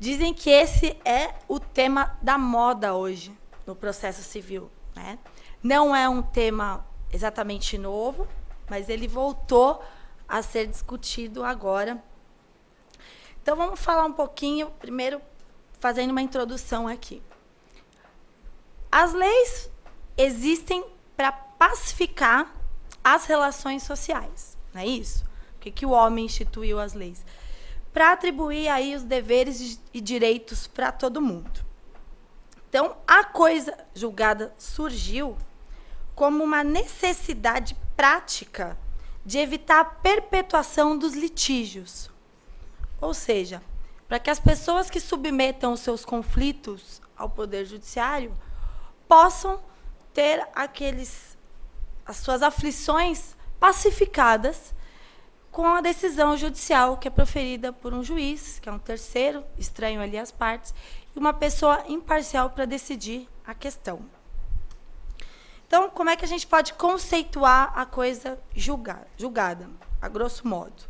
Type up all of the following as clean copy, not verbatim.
Dizem que esse é o tema da moda hoje, no processo civil, né? Não é um tema exatamente novo, mas ele voltou a ser discutido agora. Então, vamos falar um pouquinho, primeiro, fazendo uma introdução aqui. As leis existem para pacificar as relações sociais, não é isso? Por que o homem instituiu as leis? Para atribuir aí os deveres e direitos para todo mundo. Então, a coisa julgada surgiu como uma necessidade prática de evitar a perpetuação dos litígios. Ou seja, para que as pessoas que submetam os seus conflitos ao Poder Judiciário possam ter as suas aflições pacificadas com a decisão judicial que é proferida por um juiz, que é um terceiro, estranho ali às partes, e uma pessoa imparcial para decidir a questão. Então, como é que a gente pode conceituar a coisa julgada, a grosso modo?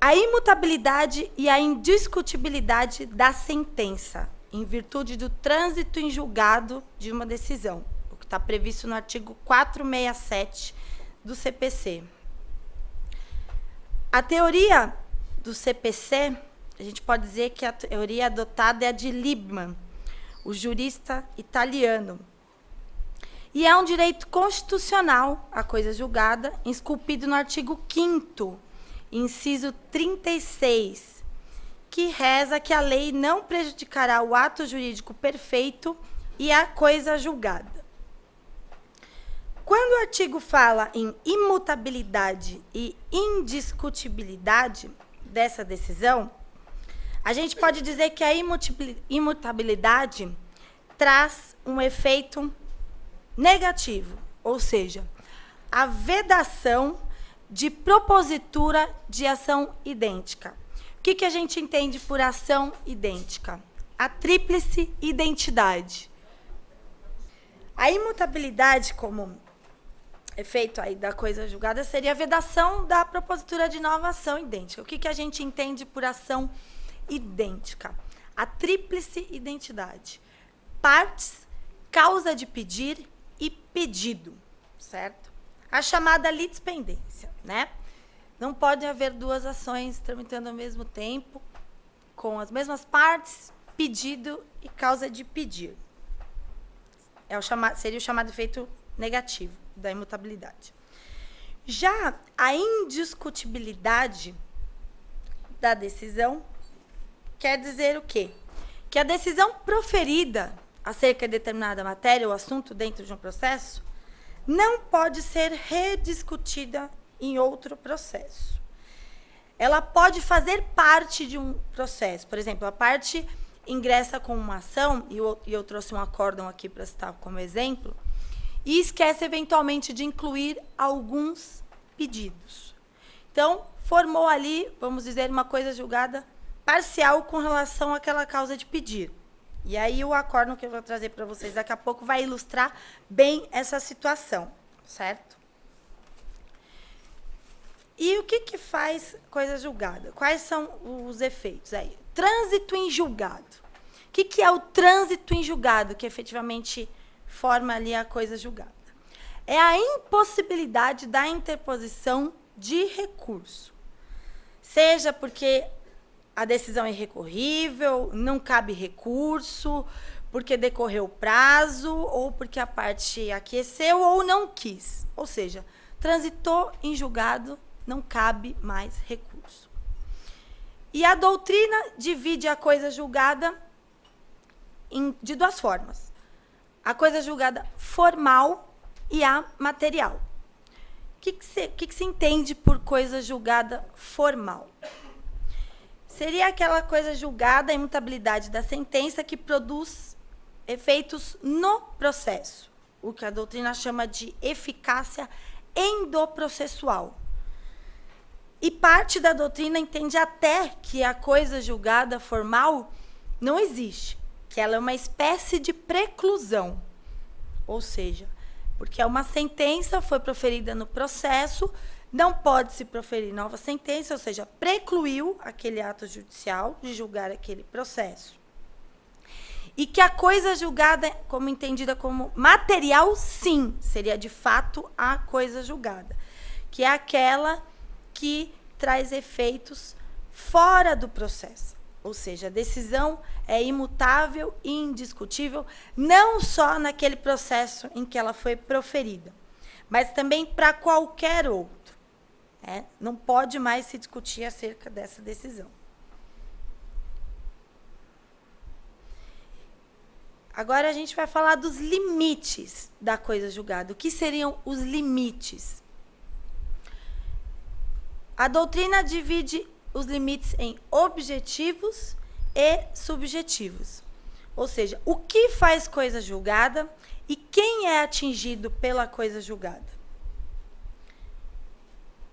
A imutabilidade e a indiscutibilidade da sentença, em virtude do trânsito em julgado de uma decisão, o que está previsto no artigo 467 do CPC. A teoria do CPC, a gente pode dizer que a teoria adotada é a de Liebman, o jurista italiano. E é um direito constitucional, a coisa julgada, esculpido no artigo 5º, inciso 36, que reza que a lei não prejudicará o ato jurídico perfeito e a coisa julgada. Quando o artigo fala em imutabilidade e indiscutibilidade dessa decisão, a gente pode dizer que a imutabilidade traz um efeito negativo, ou seja, a vedação de propositura de ação idêntica. O que a gente entende por ação idêntica? A tríplice identidade. A imutabilidade, como efeito aí da coisa julgada, seria a vedação da propositura de nova ação idêntica. O que a gente entende por ação idêntica? A tríplice identidade. Partes, causa de pedir e pedido, certo? A chamada litispendência, né? Não pode haver duas ações tramitando ao mesmo tempo, com as mesmas partes, pedido e causa de pedir. Seria o chamado efeito negativo da imutabilidade. Já a indiscutibilidade da decisão quer dizer o quê? Que a decisão proferida acerca de determinada matéria ou assunto dentro de um processo não pode ser rediscutida em outro processo. Ela pode fazer parte de um processo. Por exemplo, a parte ingressa com uma ação, e eu trouxe um acórdão aqui para citar como exemplo, e esquece eventualmente de incluir alguns pedidos. Então, formou ali, vamos dizer, uma coisa julgada parcial com relação àquela causa de pedir. E aí o acórdão que eu vou trazer para vocês daqui a pouco vai ilustrar bem essa situação, certo? E o que faz coisa julgada? Quais são os efeitos aí? Trânsito em julgado. O que é o trânsito em julgado, que efetivamente forma ali a coisa julgada? É a impossibilidade da interposição de recurso. Seja porque a decisão é irrecorrível, não cabe recurso, porque decorreu o prazo, ou porque a parte aqueceu ou não quis. Ou seja, transitou em julgado, não cabe mais recurso. E a doutrina divide a coisa julgada de duas formas. A coisa julgada formal e a material. O que se entende por coisa julgada formal? Seria aquela coisa julgada, a imutabilidade da sentença, que produz efeitos no processo, o que a doutrina chama de eficácia endoprocessual. E parte da doutrina entende até que a coisa julgada formal não existe, que ela é uma espécie de preclusão. Ou seja, porque é uma sentença, foi proferida no processo, não pode se proferir nova sentença, ou seja, precluiu aquele ato judicial de julgar aquele processo. E que a coisa julgada, como entendida como material, sim, seria de fato a coisa julgada, que é aquela que traz efeitos fora do processo. Ou seja, a decisão é imutável e indiscutível, não só naquele processo em que ela foi proferida, mas também para qualquer outro. Não pode mais se discutir acerca dessa decisão. Agora a gente vai falar dos limites da coisa julgada. O que seriam os limites? A doutrina divide os limites em objetivos e subjetivos. Ou seja, o que faz coisa julgada e quem é atingido pela coisa julgada.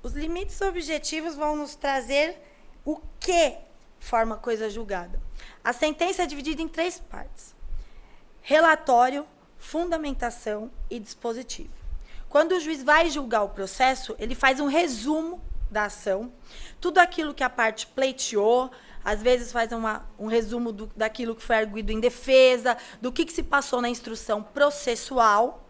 Os limites objetivos vão nos trazer o que forma coisa julgada. A sentença é dividida em 3 partes: relatório, fundamentação e dispositivo. Quando o juiz vai julgar o processo, ele faz um resumo da ação, tudo aquilo que a parte pleiteou, às vezes faz um resumo daquilo que foi arguido em defesa, do que se passou na instrução processual.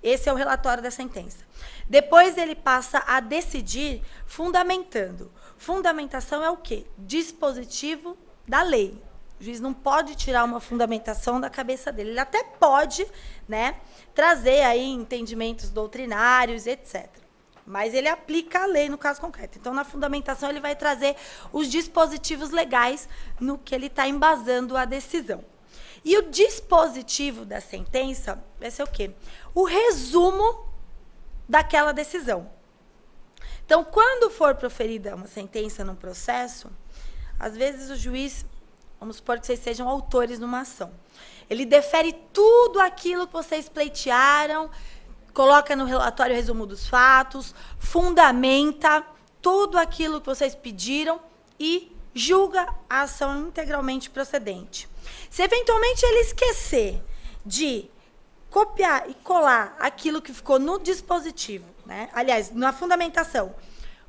Esse é o relatório da sentença. Depois ele passa a decidir fundamentando. Fundamentação é o quê? Dispositivo da lei. O juiz não pode tirar uma fundamentação da cabeça dele. Ele até pode, trazer aí entendimentos doutrinários, etc. Mas ele aplica a lei no caso concreto. Então, na fundamentação, ele vai trazer os dispositivos legais no que ele está embasando a decisão. E o dispositivo da sentença vai ser o quê? O resumo daquela decisão. Então, quando for proferida uma sentença num processo, às vezes o juiz, vamos supor que vocês sejam autores numa ação, ele defere tudo aquilo que vocês pleitearam, coloca no relatório o resumo dos fatos, fundamenta tudo aquilo que vocês pediram e julga a ação integralmente procedente. Se eventualmente ele esquecer de copiar e colar aquilo que ficou no dispositivo, aliás, na fundamentação,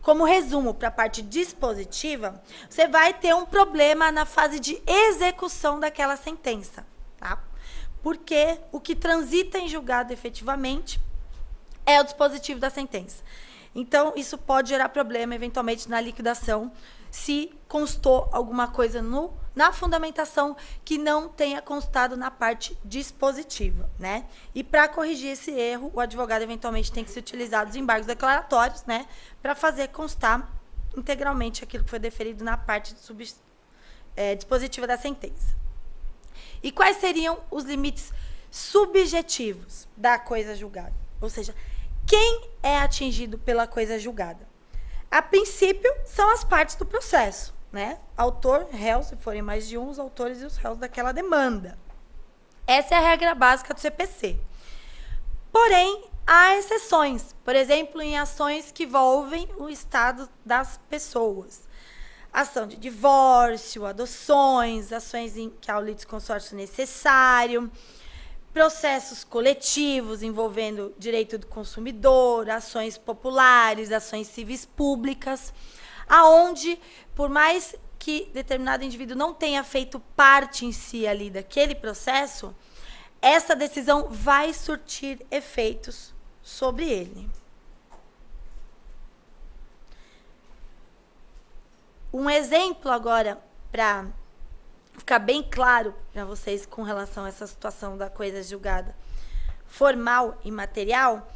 como resumo para a parte dispositiva, você vai ter um problema na fase de execução daquela sentença, tá? Porque o que transita em julgado efetivamente é o dispositivo da sentença. Então, isso pode gerar problema, eventualmente, na liquidação, se constou alguma coisa na fundamentação que não tenha constado na parte dispositiva, E para corrigir esse erro, o advogado, eventualmente, tem que se utilizar dos embargos declaratórios, para fazer constar integralmente aquilo que foi deferido na parte dispositiva da sentença. E quais seriam os limites subjetivos da coisa julgada? Ou seja, quem é atingido pela coisa julgada? A princípio, são as partes do processo, Autor, réu, se forem mais de um, os autores e os réus daquela demanda. Essa é a regra básica do CPC. Porém, há exceções. Por exemplo, em ações que envolvem o estado das pessoas. Ação de divórcio, adoções, ações em que há o litisconsórcio necessário, processos coletivos envolvendo direito do consumidor, ações populares, ações civis públicas, aonde, por mais que determinado indivíduo não tenha feito parte em si ali daquele processo, essa decisão vai surtir efeitos sobre ele. Um exemplo agora, para ficar bem claro para vocês com relação a essa situação da coisa julgada formal e material,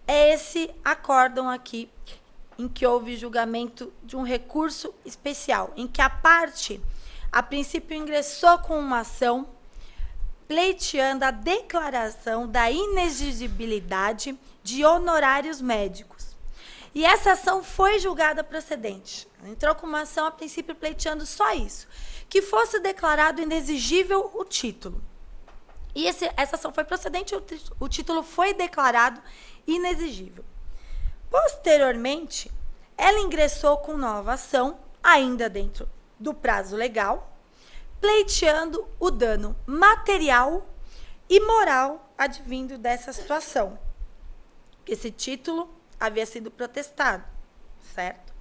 é esse acórdão aqui, em que houve julgamento de um recurso especial, em que a parte, a princípio, ingressou com uma ação pleiteando a declaração da inexigibilidade de honorários médicos. E essa ação foi julgada procedente. Entrou com uma ação, a princípio, pleiteando só isso, que fosse declarado inexigível o título. E essa ação foi procedente, o título foi declarado inexigível. Posteriormente, ela ingressou com nova ação, ainda dentro do prazo legal, pleiteando o dano material e moral advindo dessa situação. Esse título havia sido protestado, certo?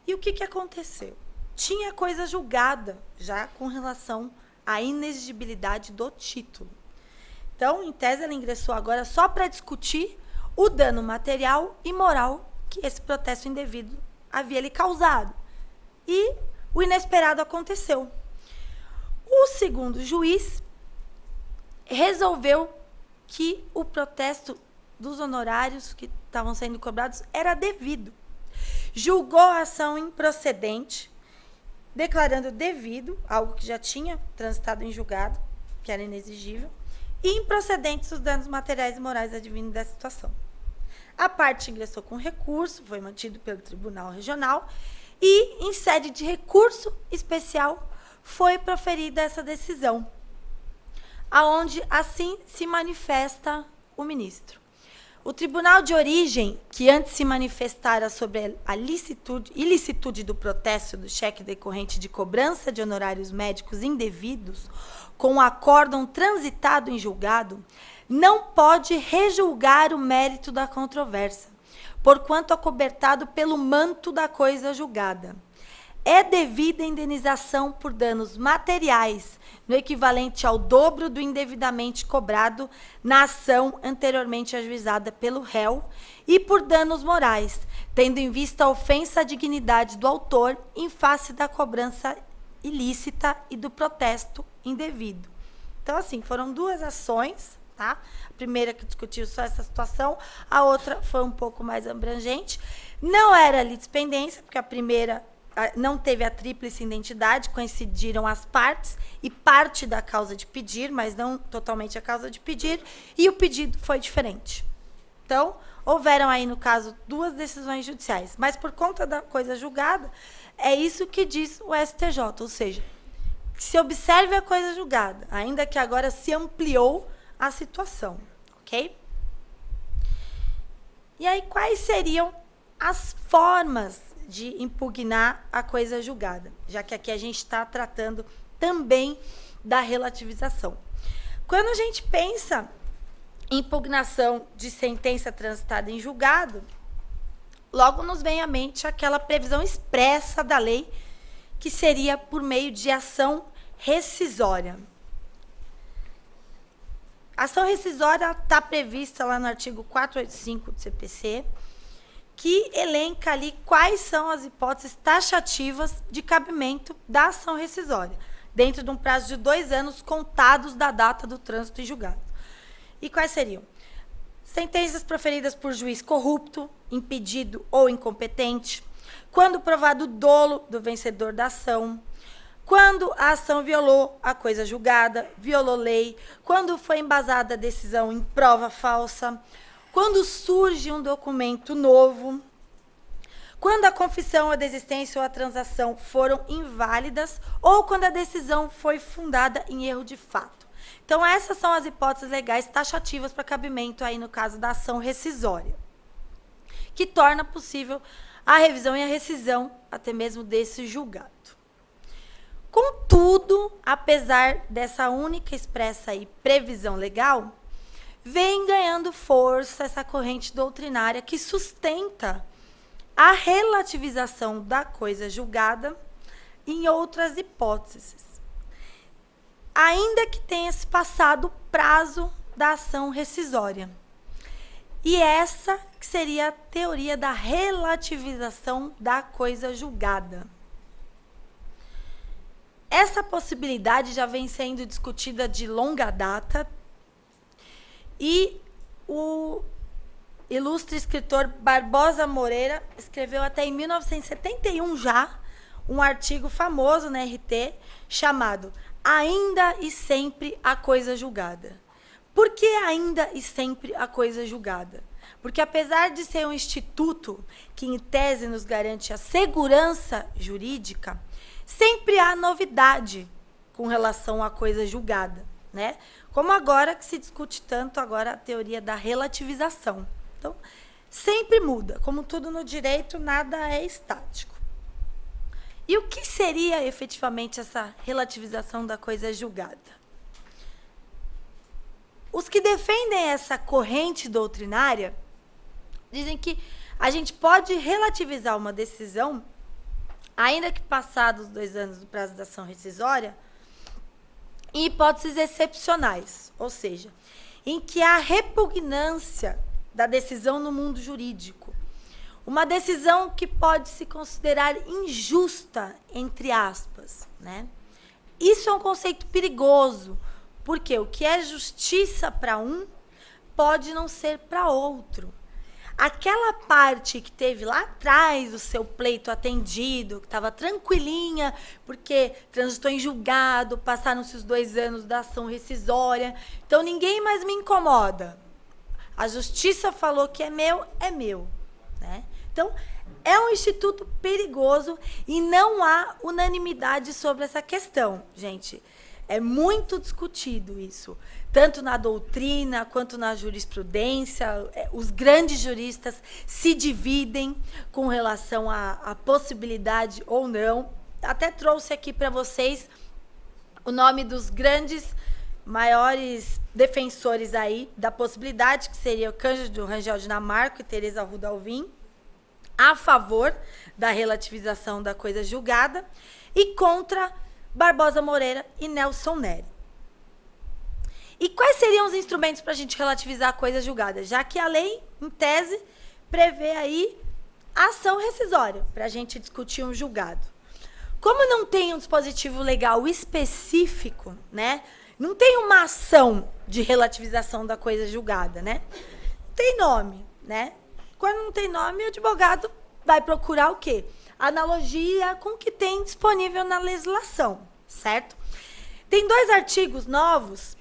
E o que aconteceu? Tinha coisa julgada já com relação à inexigibilidade do título. Então, em tese, ela ingressou agora só para discutir o dano material e moral que esse protesto indevido havia lhe causado. E o inesperado aconteceu. O segundo juiz resolveu que o protesto dos honorários que estavam sendo cobrados era devido. Julgou a ação improcedente, declarando devido, algo que já tinha transitado em julgado, que era inexigível, e improcedentes os danos materiais e morais advindos da situação. A parte ingressou com recurso, foi mantido pelo Tribunal Regional, e, em sede de recurso especial, foi proferida essa decisão, aonde assim se manifesta o ministro. O tribunal de origem, que antes se manifestara sobre a ilicitude do protesto do cheque decorrente de cobrança de honorários médicos indevidos, com o acórdão transitado em julgado, não pode rejulgar o mérito da controvérsia, porquanto acobertado pelo manto da coisa julgada. É devida indenização por danos materiais, no equivalente ao dobro do indevidamente cobrado na ação anteriormente ajuizada pelo réu, e por danos morais, tendo em vista a ofensa à dignidade do autor em face da cobrança ilícita e do protesto indevido. Então, assim, foram duas ações, tá? A primeira que discutiu só essa situação, a outra foi um pouco mais abrangente. Não era litispendência, porque a primeira não teve a tríplice identidade, coincidiram as partes e parte da causa de pedir, mas não totalmente a causa de pedir, e o pedido foi diferente. Então, houveram aí, no caso, duas decisões judiciais, mas por conta da coisa julgada, é isso que diz o STJ, ou seja, que se observe a coisa julgada, ainda que agora se ampliou a situação, ok? E aí, quais seriam as formas de impugnar a coisa julgada, já que aqui a gente está tratando também da relativização. Quando a gente pensa em impugnação de sentença transitada em julgado, logo nos vem à mente aquela previsão expressa da lei, que seria por meio de ação rescisória. A ação rescisória está prevista lá no artigo 485 do CPC, que elenca ali quais são as hipóteses taxativas de cabimento da ação rescisória, dentro de um prazo de 2 anos contados da data do trânsito em julgado. E quais seriam? Sentenças proferidas por juiz corrupto, impedido ou incompetente, quando provado o dolo do vencedor da ação, quando a ação violou a coisa julgada, violou lei, quando foi embasada a decisão em prova falsa, quando surge um documento novo, quando a confissão, a desistência ou a transação foram inválidas, ou quando a decisão foi fundada em erro de fato. Então, essas são as hipóteses legais taxativas para cabimento aí no caso da ação rescisória, que torna possível a revisão e a rescisão até mesmo desse julgado. Contudo, apesar dessa única expressa aí previsão legal, vem ganhando força essa corrente doutrinária que sustenta a relativização da coisa julgada em outras hipóteses, ainda que tenha se passado o prazo da ação rescisória. E essa que seria a teoria da relativização da coisa julgada. Essa possibilidade já vem sendo discutida de longa data, e o ilustre escritor Barbosa Moreira escreveu até em 1971 já um artigo famoso na RT chamado Ainda e Sempre a Coisa Julgada. Por que ainda e sempre a coisa julgada? Porque apesar de ser um instituto que em tese nos garante a segurança jurídica, sempre há novidade com relação à coisa julgada, né? Como agora que se discute tanto agora a teoria da relativização. Então, sempre muda. Como tudo no direito, nada é estático. E o que seria efetivamente essa relativização da coisa julgada? Os que defendem essa corrente doutrinária dizem que a gente pode relativizar uma decisão, ainda que passados 2 anos do prazo da ação rescisória, em hipóteses excepcionais, ou seja, em que há repugnância da decisão no mundo jurídico. Uma decisão que pode se considerar injusta, entre aspas, né? Isso é um conceito perigoso, porque o que é justiça para um pode não ser para outro. Aquela parte que teve lá atrás o seu pleito atendido, que estava tranquilinha, porque transitou em julgado, passaram-se os 2 anos da ação rescisória, então ninguém mais me incomoda. A justiça falou que é meu, né? Então, é um instituto perigoso e não há unanimidade sobre essa questão, gente. É muito discutido isso, tanto na doutrina quanto na jurisprudência. Os grandes juristas se dividem com relação à possibilidade ou não. Até trouxe aqui para vocês o nome dos grandes, maiores defensores aí da possibilidade, que seria o Cândido Rangel Dinamarca e Teresa Arruda Alvim, a favor da relativização da coisa julgada, e contra Barbosa Moreira e Nelson Neri. E quais seriam os instrumentos para a gente relativizar a coisa julgada? Já que a lei, em tese, prevê aí a ação rescisória, para a gente discutir um julgado. Como não tem um dispositivo legal específico, né? Não tem uma ação de relativização da coisa julgada, né? Tem nome, né? Quando não tem nome, o advogado vai procurar o quê? Analogia com o que tem disponível na legislação, certo? Tem 2 artigos novos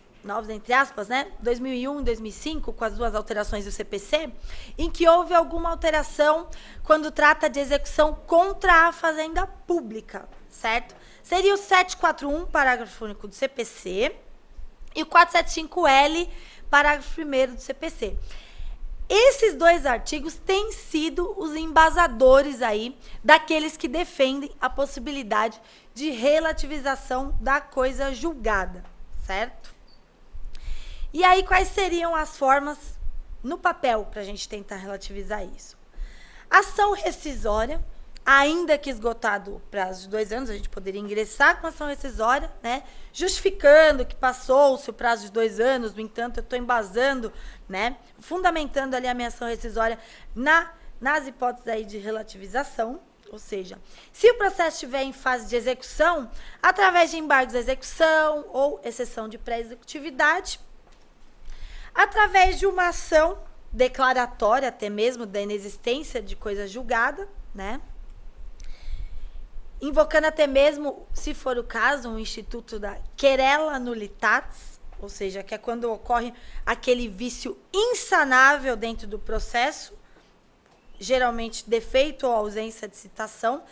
entre aspas, né? 2001 e 2005, com as 2 alterações do CPC, em que houve alguma alteração quando trata de execução contra a fazenda pública, certo? Seria o 741, parágrafo único do CPC, e o 475L, parágrafo 1º do CPC. Esses 2 artigos têm sido os embasadores aí daqueles que defendem a possibilidade de relativização da coisa julgada, certo? E aí, quais seriam as formas no papel para a gente tentar relativizar isso? Ação rescisória, ainda que esgotado o prazo de 2 anos, a gente poderia ingressar com ação rescisória, né? Justificando que passou-se o prazo de 2 anos, no entanto, eu estou embasando, né? Fundamentando ali a minha ação rescisória nas hipóteses aí de relativização, ou seja, se o processo estiver em fase de execução, através de embargos à execução ou exceção de pré-executividade, através de uma ação declaratória, até mesmo da inexistência de coisa julgada, né? Invocando até mesmo, se for o caso, um instituto da querela nullitatis, ou seja, que é quando ocorre aquele vício insanável dentro do processo, geralmente defeito ou ausência de citação,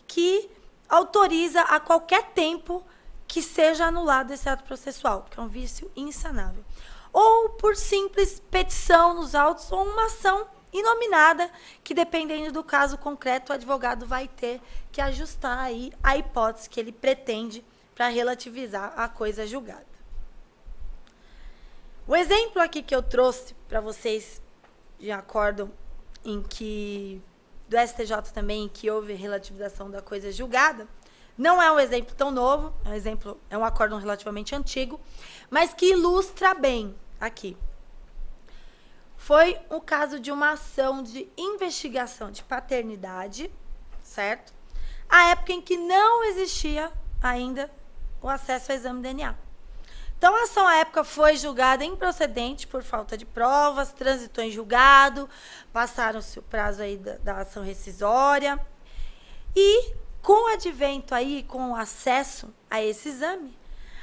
que autoriza a qualquer tempo que seja anulado esse ato processual, que é um vício insanável. Ou por simples petição nos autos ou uma ação inominada, que dependendo do caso concreto, o advogado vai ter que ajustar aí a hipótese que ele pretende para relativizar a coisa julgada. O exemplo aqui que eu trouxe para vocês de acordo em que do STJ também, em que houve relativização da coisa julgada, não é um exemplo tão novo, é um acórdão relativamente antigo, mas que ilustra bem aqui. Foi o caso de uma ação de investigação de paternidade, certo? A época em que não existia ainda o acesso ao exame DNA. Então, a ação à época foi julgada improcedente por falta de provas, transitou em julgado, passaram-se o prazo aí da ação rescisória. E, com o advento aí, com o acesso a esse exame,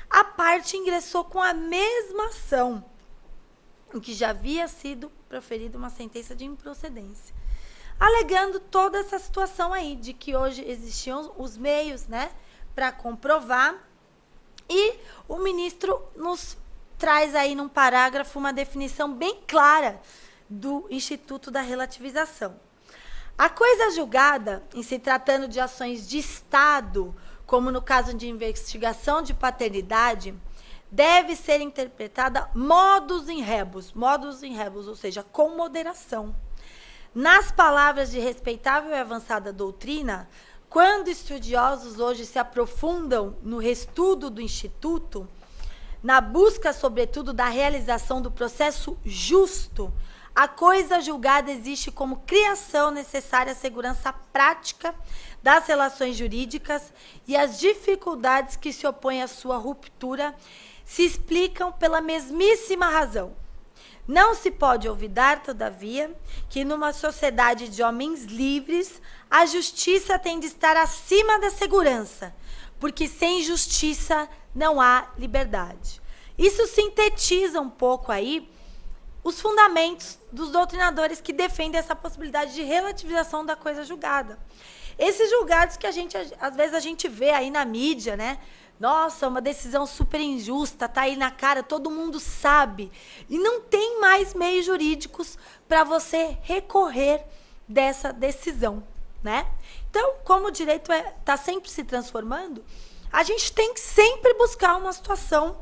a parte ingressou com a mesma ação, em que já havia sido proferida uma sentença de improcedência, alegando toda essa situação aí, de que hoje existiam os meios, né, para comprovar, e o ministro nos traz aí num parágrafo uma definição bem clara do Instituto da Relativização. A coisa julgada, em se tratando de ações de Estado, como no caso de investigação de paternidade, deve ser interpretada modus in rebus, ou seja, com moderação. Nas palavras de respeitável e avançada doutrina, quando estudiosos hoje se aprofundam no reestudo do Instituto, na busca, sobretudo, da realização do processo justo, a coisa julgada existe como criação necessária à segurança prática das relações jurídicas e as dificuldades que se opõem à sua ruptura se explicam pela mesmíssima razão. Não se pode olvidar, todavia, que numa sociedade de homens livres, a justiça tem de estar acima da segurança, porque sem justiça não há liberdade. Isso sintetiza um pouco aí os fundamentos dos doutrinadores que defendem essa possibilidade de relativização da coisa julgada. Esses julgados que às vezes a gente vê aí na mídia, né? Nossa, uma decisão super injusta, tá aí na cara, todo mundo sabe. E não tem mais meios jurídicos para você recorrer dessa decisão, né? Então, como o direito está sempre se transformando, a gente tem que sempre buscar uma situação,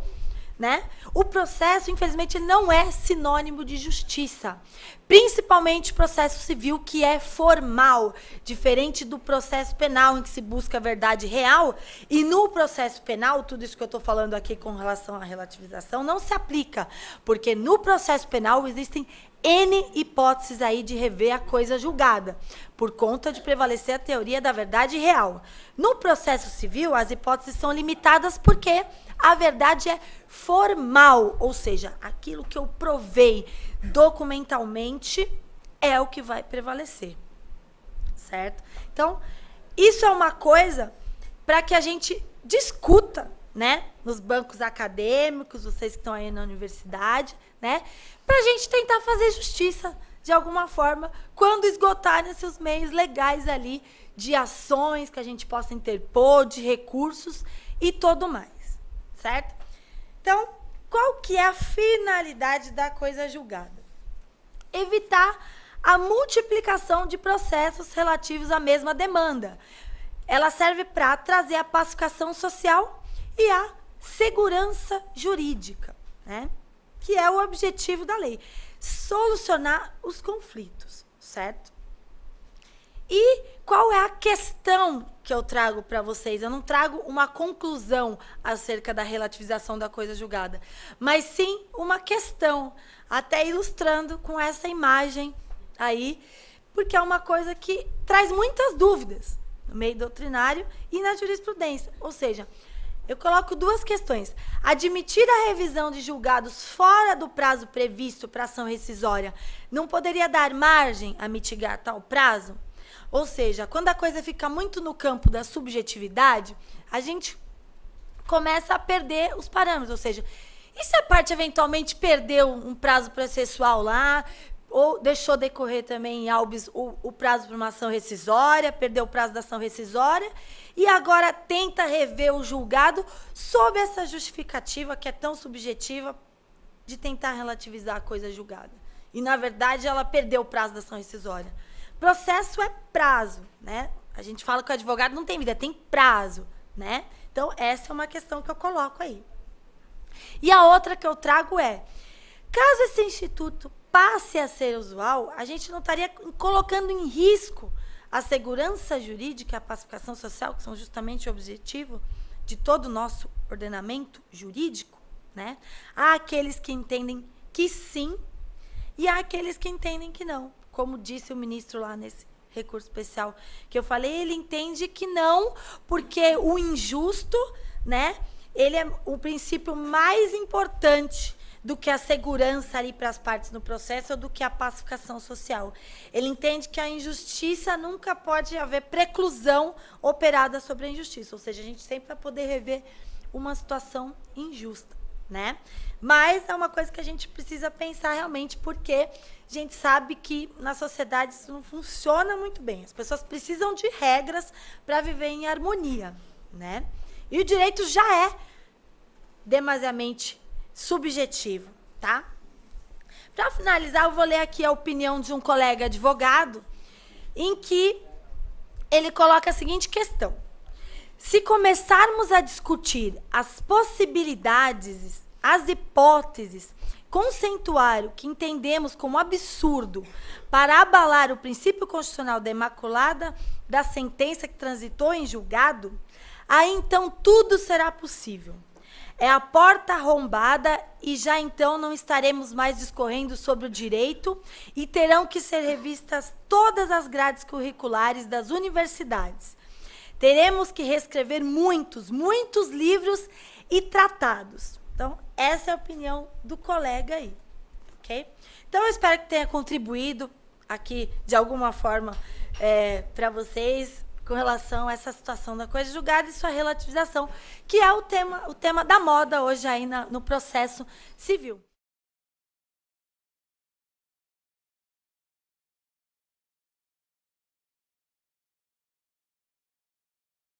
né? O processo, infelizmente, não é sinônimo de justiça. Principalmente o processo civil, que é formal, diferente do processo penal, em que se busca a verdade real. E no processo penal, tudo isso que eu estou falando aqui com relação à relativização, não se aplica. Porque no processo penal existem N hipóteses aí de rever a coisa julgada, por conta de prevalecer a teoria da verdade real. No processo civil, as hipóteses são limitadas porque a verdade é formal, ou seja, aquilo que eu provei documentalmente é o que vai prevalecer, certo? Então, isso é uma coisa para que a gente discuta, né, nos bancos acadêmicos, vocês que estão aí na universidade, né, para a gente tentar fazer justiça de alguma forma quando esgotarem-se os meios legais ali de ações que a gente possa interpor, de recursos e tudo mais, certo? Então, qual que é a finalidade da coisa julgada? Evitar a multiplicação de processos relativos à mesma demanda. Ela serve para trazer a pacificação social e a segurança jurídica, né? Que é o objetivo da lei. Solucionar os conflitos, certo? E qual é a questão que eu trago para vocês? Eu não trago uma conclusão acerca da relativização da coisa julgada, mas sim uma questão, até ilustrando com essa imagem aí, porque é uma coisa que traz muitas dúvidas no meio doutrinário e na jurisprudência. Ou seja, eu coloco duas questões. Admitir a revisão de julgados fora do prazo previsto para ação rescisória não poderia dar margem a mitigar tal prazo? Ou seja, quando a coisa fica muito no campo da subjetividade, a gente começa a perder os parâmetros. Ou seja, e se a parte eventualmente perdeu um prazo processual lá, ou deixou decorrer também em Albis o prazo para uma ação rescisória, perdeu o prazo da ação rescisória, e agora tenta rever o julgado sob essa justificativa que é tão subjetiva de tentar relativizar a coisa julgada. E, na verdade, ela perdeu o prazo da ação rescisória. Processo é prazo, né? A gente fala que o advogado não tem vida, tem prazo, né? Então, essa é uma questão que eu coloco aí. E a outra que eu trago é, caso esse instituto passe a ser usual, a gente não estaria colocando em risco a segurança jurídica e a pacificação social, que são justamente o objetivo de todo o nosso ordenamento jurídico, né? Há aqueles que entendem que sim e há aqueles que entendem que não. Como disse o ministro lá nesse recurso especial que eu falei, ele entende que não, porque o injusto, né, ele é o princípio mais importante do que a segurança ali para as partes no processo ou do que a pacificação social. Ele entende que a injustiça nunca pode haver preclusão operada sobre a injustiça, ou seja, a gente sempre vai poder rever uma situação injusta, né? Mas é uma coisa que a gente precisa pensar realmente, porque a gente sabe que na sociedade isso não funciona muito bem. As pessoas precisam de regras para viver em harmonia, né? E o direito já é demasiadamente subjetivo, tá? Para finalizar, eu vou ler aqui a opinião de um colega advogado, em que ele coloca a seguinte questão: se começarmos a discutir as possibilidades, as hipóteses conceituar o que entendemos como absurdo para abalar o princípio constitucional da imaculada da sentença que transitou em julgado, aí então tudo será possível. É a porta arrombada e já então não estaremos mais discorrendo sobre o direito e terão que ser revistas todas as grades curriculares das universidades. Teremos que reescrever muitos livros e tratados. Então, essa é a opinião do colega aí, ok? Então, eu espero que tenha contribuído aqui, de alguma forma, para vocês, com relação a essa situação da coisa julgada e sua relativização, que é o tema da moda hoje aí no processo civil.